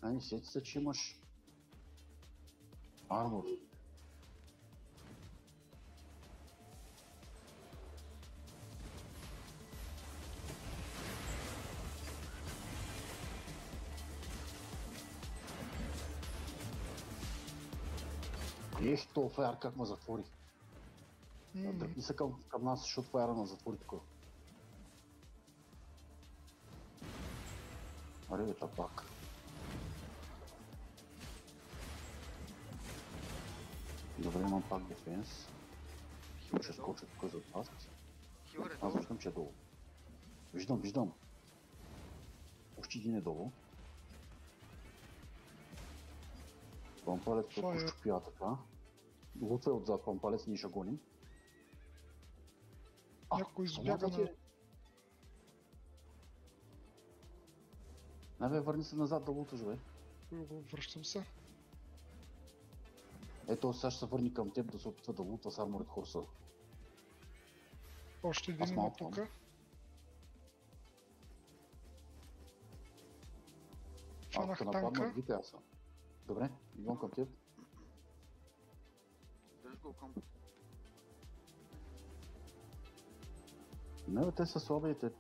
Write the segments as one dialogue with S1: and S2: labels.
S1: Не сети се, че имаш армор. Ех, това фаер как ме затвори. Дръпни се към нас, защото фаера ме затвори тук. Аре, бе, пак. Добре, имам пак дефенс. Хил ще скоча тук зад вас. Аз виждам, че е долу. Виждам. Още един е долу. Пампалец тук пощупя така. Луца е отзад пампалец, ние ще гоним.
S2: Някой избяга на...
S1: Не бе, върни се назад да луташ, бе.
S2: Връщам се.
S1: Ето, сега ще се върни към теб да се опитва да лутва с Armored Horse.
S2: Още един има тука. Фанах танка.
S1: Добре, идвам към теб.
S3: Дръж го към.
S1: Не, бе, те са слаби и те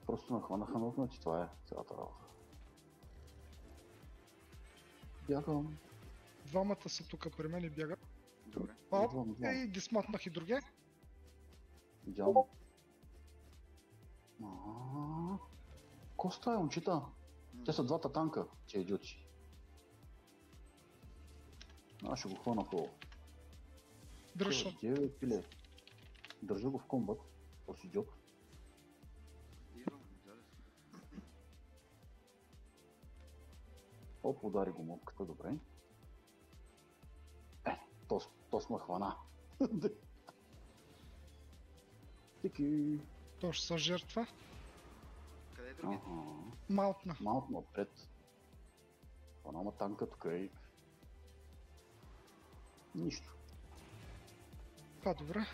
S1: просто нахванаха ногнати, това е цялата работа. Бягам.
S2: Двамата са тук при мен и бягат.
S3: Добре.
S2: Ей, ги сматнах и други.
S1: Идеално. Коста е, момчета? Те са двата танка, че идиоти. Аз ще го хвана хубаво.
S2: Дръжа.
S1: Държа го в комбат, този идиот. Оп, удари го мопката, добре. То сме хвана. Тики.
S2: То ще са жертва.
S3: Къде е другите?
S2: Маутна.
S1: Маутна отпред. Хванама танка тук и... Нищо.
S2: Добре.